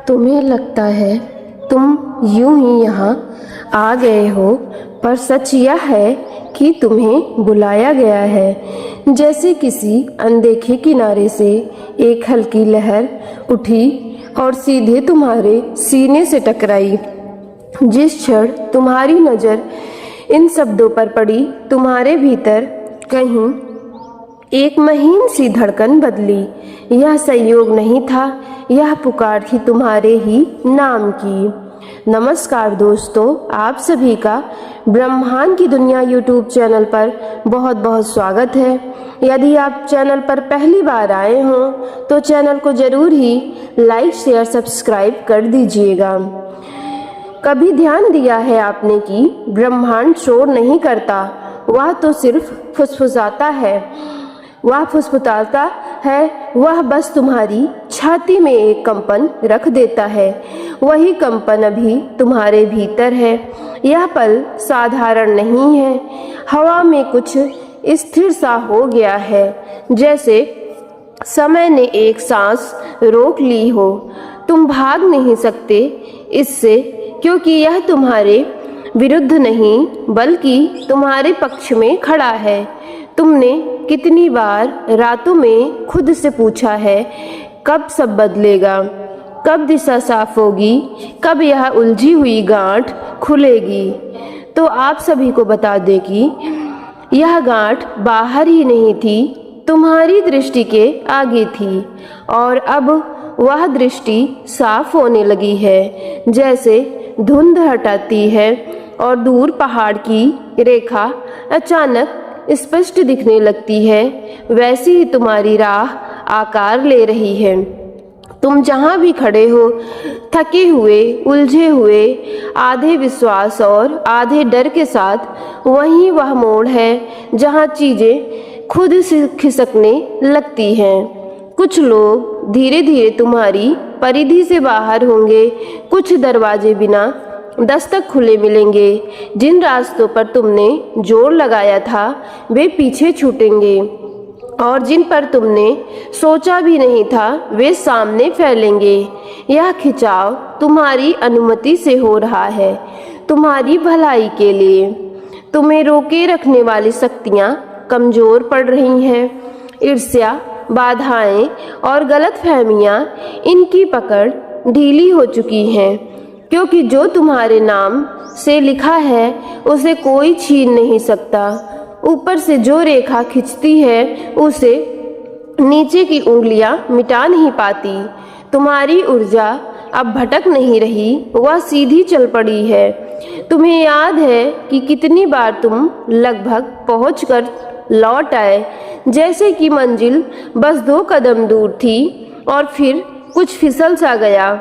तुम्हें लगता है तुम यूं ही यहाँ आ गए हो, पर सच यह है कि तुम्हें बुलाया गया है। जैसे किसी अनदेखे किनारे से एक हल्की लहर उठी और सीधे तुम्हारे सीने से टकराई। जिस क्षण तुम्हारी नज़र इन शब्दों पर पड़ी, तुम्हारे भीतर कहीं एक महीन सी धड़कन बदली। यह संयोग नहीं था, यह पुकार थी तुम्हारे ही नाम की। नमस्कार दोस्तों, आप सभी का ब्रह्मांड की दुनिया यूट्यूब चैनल पर बहुत बहुत स्वागत है। यदि आप चैनल पर पहली बार आए हों तो चैनल को ज़रूर ही लाइक शेयर सब्सक्राइब कर दीजिएगा। कभी ध्यान दिया है आपने कि ब्रह्मांड शोर नहीं करता, वह तो सिर्फ फुसफुसाता है। वह बस तुम्हारी छाती में एक कंपन रख देता है। वही कंपन अभी तुम्हारे भीतर है। यह पल साधारण नहीं है। हवा में कुछ स्थिर सा हो गया है, जैसे समय ने एक सांस रोक ली हो। तुम भाग नहीं सकते इससे, क्योंकि यह तुम्हारे विरुद्ध नहीं बल्कि तुम्हारे पक्ष में खड़ा है। तुमने कितनी बार रातों में खुद से पूछा है, कब सब बदलेगा, कब दिशा साफ होगी, कब यह उलझी हुई गांठ खुलेगी। तो आप सभी को बता दें कि यह गांठ बाहर ही नहीं थी, तुम्हारी दृष्टि के आगे थी। और अब वह दृष्टि साफ होने लगी है। जैसे धुंध हटाती है और दूर पहाड़ की रेखा अचानक स्पष्ट दिखने लगती है, वैसी ही तुम्हारी राह आकार ले रही है। तुम जहाँ भी खड़े हो, थके हुए, उलझे हुए, आधे विश्वास और आधे डर के साथ, वहीं वह मोड़ है जहाँ चीज़ें खुद से खिसकने लगती हैं। कुछ लोग धीरे धीरे तुम्हारी परिधि से बाहर होंगे, कुछ दरवाजे बिना दस्तक खुले मिलेंगे। जिन रास्तों पर तुमने जोर लगाया था वे पीछे छूटेंगे, और जिन पर तुमने सोचा भी नहीं था वे सामने फैलेंगे। यह खिंचाव तुम्हारी अनुमति से हो रहा है, तुम्हारी भलाई के लिए। तुम्हें रोके रखने वाली शक्तियाँ कमज़ोर पड़ रही हैं। ईर्ष्या, बाधाएं और गलतफहमियाँ, इनकी पकड़ ढीली हो चुकी हैं, क्योंकि जो तुम्हारे नाम से लिखा है उसे कोई छीन नहीं सकता। ऊपर से जो रेखा खिंचती है उसे नीचे की उंगलियां मिटा नहीं पाती। तुम्हारी ऊर्जा अब भटक नहीं रही, वह सीधी चल पड़ी है। तुम्हें याद है कि कितनी बार तुम लगभग पहुंचकर लौट आए, जैसे कि मंजिल बस 2 कदम दूर थी, और फिर कुछ फिसल सा गया।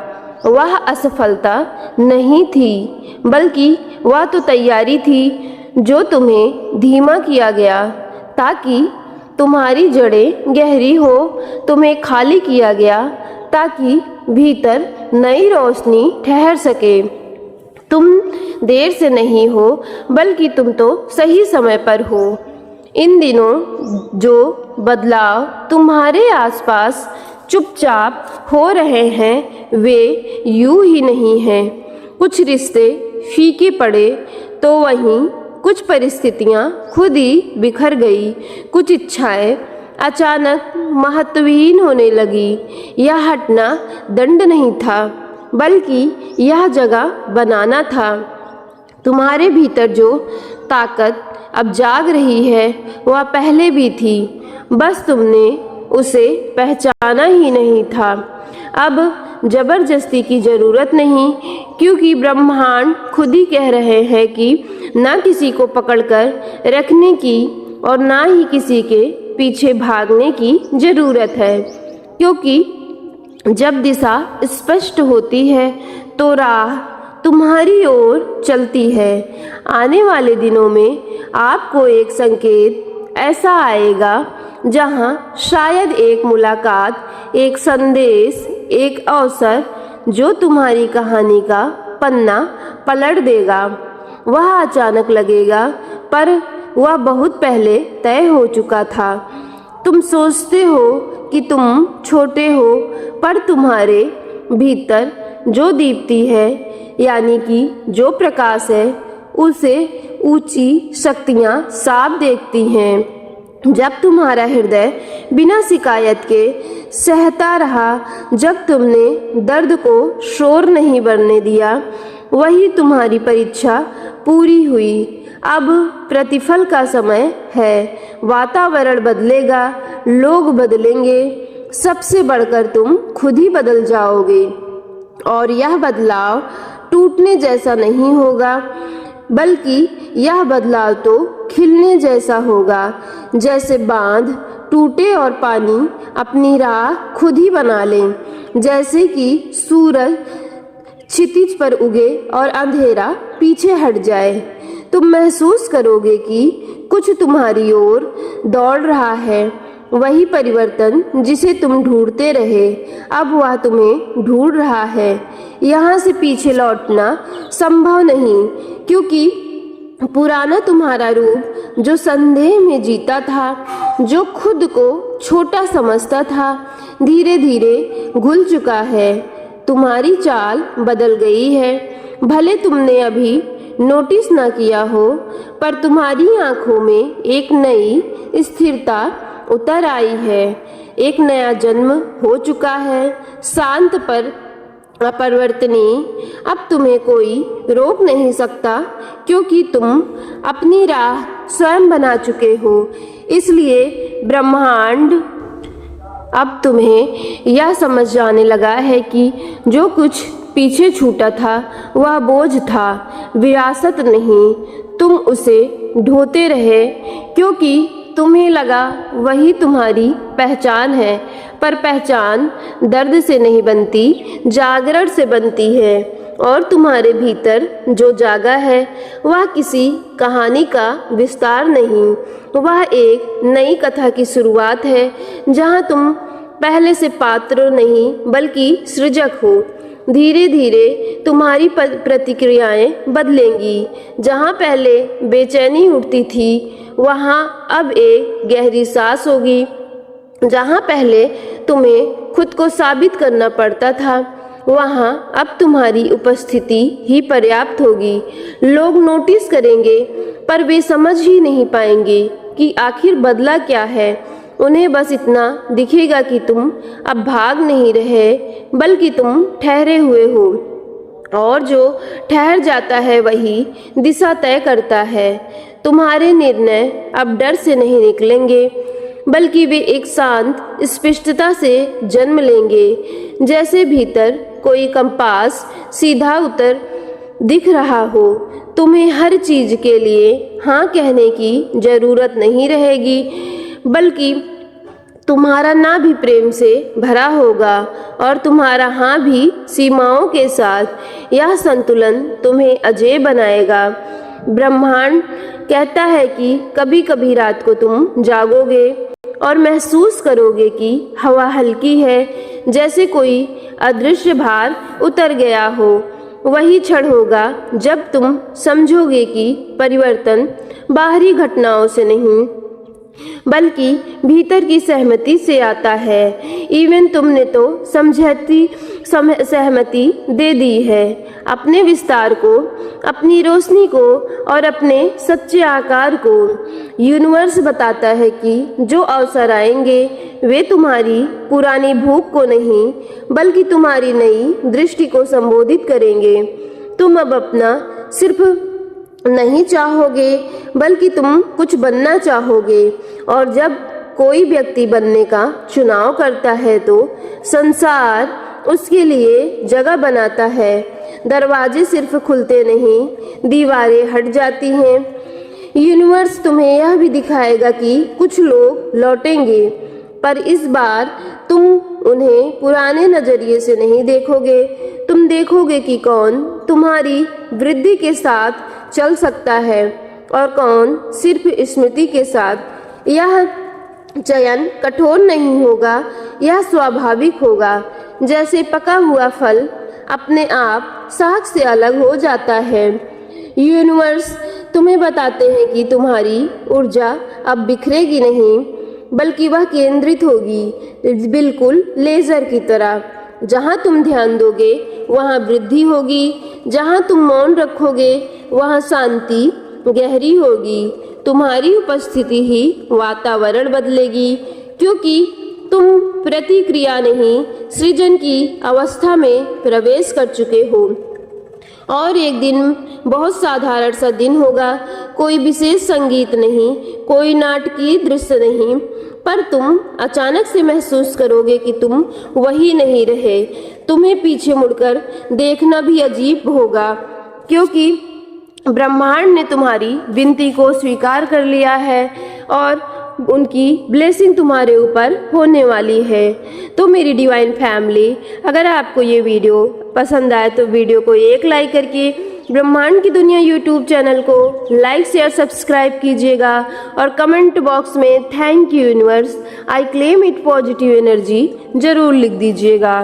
वह असफलता नहीं थी, बल्कि वह तो तैयारी थी जो तुम्हें धीमा किया गया ताकि तुम्हारी जड़ें गहरी हो। तुम्हें खाली किया गया ताकि भीतर नई रोशनी ठहर सके। तुम देर से नहीं हो, बल्कि तुम तो सही समय पर हो। इन दिनों जो बदलाव तुम्हारे आसपास चुपचाप हो रहे हैं वे यूं ही नहीं हैं। कुछ रिश्ते फीके पड़े तो वहीं कुछ परिस्थितियां खुद ही बिखर गई। कुछ इच्छाएं अचानक महत्वहीन होने लगी। यह हटना दंड नहीं था, बल्कि यह जगह बनाना था। तुम्हारे भीतर जो ताकत अब जाग रही है वह पहले भी थी, बस तुमने उसे पहचाना ही नहीं था। अब जबरदस्ती की जरूरत नहीं, क्योंकि ब्रह्मांड खुद ही कह रहे हैं कि ना किसी को पकड़कर रखने की और ना ही किसी के पीछे भागने की जरूरत है। क्योंकि जब दिशा स्पष्ट होती है तो राह तुम्हारी ओर चलती है। आने वाले दिनों में आपको एक संकेत ऐसा आएगा जहां शायद एक मुलाकात, एक संदेश, एक अवसर जो तुम्हारी कहानी का पन्ना पलट देगा। वह अचानक लगेगा, पर वह बहुत पहले तय हो चुका था। तुम सोचते हो कि तुम छोटे हो, पर तुम्हारे भीतर जो दीप्ति है, यानी कि जो प्रकाश है, उसे ऊंची शक्तियां साफ देखती हैं। जब तुम्हारा हृदय बिना शिकायत के सहता रहा, जब तुमने दर्द को शोर नहीं बढ़ने दिया, वही तुम्हारी परीक्षा पूरी हुई। अब प्रतिफल का समय है। वातावरण बदलेगा, लोग बदलेंगे, सबसे बढ़कर तुम खुद ही बदल जाओगे। और यह बदलाव टूटने जैसा नहीं होगा, बल्कि यह बदलाव तो खिलने जैसा होगा। जैसे बांध टूटे और पानी अपनी राह खुद ही बना ले, जैसे कि सूरज क्षितिज पर उगे और अंधेरा पीछे हट जाए। तुम महसूस करोगे कि कुछ तुम्हारी ओर दौड़ रहा है। वही परिवर्तन जिसे तुम ढूंढते रहे, अब वह तुम्हें ढूंढ रहा है। यहाँ से पीछे लौटना संभव नहीं, क्योंकि पुराना तुम्हारा रूप जो संदेह में जीता था, जो खुद को छोटा समझता था, धीरे धीरे घुल चुका है। तुम्हारी चाल बदल गई है। भले तुमने अभी नोटिस ना किया हो, पर तुम्हारी आंखों में एक नई स्थिरता उतर आई है। एक नया जन्म हो चुका है, शांत पर अपरिवर्तनीय। अब तुम्हें कोई रोक नहीं सकता, क्योंकि तुम अपनी राह स्वयं बना चुके हो। इसलिए ब्रह्मांड अब तुम्हें यह समझ जाने लगा है कि जो कुछ पीछे छूटा था वह बोझ था, विरासत नहीं। तुम उसे ढोते रहे, क्योंकि तुम्हें लगा वही तुम्हारी पहचान है। पर पहचान दर्द से नहीं बनती, जागरण से बनती है। और तुम्हारे भीतर जो जागा है वह किसी कहानी का विस्तार नहीं, वह एक नई कथा की शुरुआत है, जहाँ तुम पहले से पात्र नहीं बल्कि सृजक हो। धीरे धीरे तुम्हारी प्रतिक्रियाएं बदलेंगी। जहाँ पहले बेचैनी उठती थी, वहाँ अब एक गहरी सांस होगी। जहाँ पहले तुम्हें खुद को साबित करना पड़ता था, वहाँ अब तुम्हारी उपस्थिति ही पर्याप्त होगी। लोग नोटिस करेंगे, पर वे समझ ही नहीं पाएंगे कि आखिर बदला क्या है। उन्हें बस इतना दिखेगा कि तुम अब भाग नहीं रहे, बल्कि तुम ठहरे हुए हो। और जो ठहर जाता है वही दिशा तय करता है। तुम्हारे निर्णय अब डर से नहीं निकलेंगे, बल्कि वे एक शांत स्पष्टता से जन्म लेंगे। जैसे भीतर कोई कंपास सीधा उतर दिख रहा हो। तुम्हें हर चीज के लिए हाँ कहने की जरूरत नहीं रहेगी, बल्कि तुम्हारा ना भी प्रेम से भरा होगा और तुम्हारा हाँ भी सीमाओं के साथ। यह संतुलन तुम्हें अजेय बनाएगा। ब्रह्मांड कहता है कि कभी कभी रात को तुम जागोगे और महसूस करोगे कि हवा हल्की है, जैसे कोई अदृश्य भार उतर गया हो। वही क्षण होगा जब तुम समझोगे कि परिवर्तन बाहरी घटनाओं से नहीं, बल्कि भीतर की सहमति से आता है। इवन तुमने तो सहमति दे दी है अपने विस्तार को, अपनी रोशनी को और अपने सच्चे आकार को। यूनिवर्स बताता है कि जो अवसर आएंगे वे तुम्हारी पुरानी भूख को नहीं, बल्कि तुम्हारी नई दृष्टि को संबोधित करेंगे। तुम अब अपना सिर्फ नहीं चाहोगे, बल्कि तुम कुछ बनना चाहोगे। और जब कोई व्यक्ति बनने का चुनाव करता है तो संसार उसके लिए जगह बनाता है। दरवाजे सिर्फ खुलते नहीं, दीवारें हट जाती हैं। यूनिवर्स तुम्हें यह भी दिखाएगा कि कुछ लोग लौटेंगे, पर इस बार तुम उन्हें पुराने नजरिए से नहीं देखोगे। तुम देखोगे कि कौन तुम्हारी वृद्धि के साथ चल सकता है और कौन सिर्फ स्मृति के साथ। यह चयन कठोर नहीं होगा, यह स्वाभाविक होगा। जैसे पका हुआ फल अपने आप शाख से अलग हो जाता है। यूनिवर्स तुम्हें बताते हैं कि तुम्हारी ऊर्जा अब बिखरेगी नहीं, बल्कि वह केंद्रित होगी, बिल्कुल लेजर की तरह। जहां तुम ध्यान दोगे वहाँ वृद्धि होगी। जहाँ तुम मौन रखोगे वहाँ शांति गहरी होगी। तुम्हारी उपस्थिति ही वातावरण बदलेगी, क्योंकि तुम प्रतिक्रिया नहीं सृजन की अवस्था में प्रवेश कर चुके हो। और एक दिन बहुत साधारण सा दिन होगा, कोई विशेष संगीत नहीं, कोई नाटकीय दृश्य नहीं, पर तुम अचानक से महसूस करोगे कि तुम वही नहीं रहे। तुम्हें पीछे मुड़कर देखना भी अजीब होगा, क्योंकि ब्रह्मांड ने तुम्हारी विनती को स्वीकार कर लिया है और उनकी ब्लेसिंग तुम्हारे ऊपर होने वाली है। तो मेरी डिवाइन फैमिली, अगर आपको ये वीडियो पसंद आए तो वीडियो को एक लाइक करके ब्रह्मांड की दुनिया यूट्यूब चैनल को लाइक शेयर सब्सक्राइब कीजिएगा और कमेंट बॉक्स में thank you universe, I claim it positive energy जरूर लिख दीजिएगा।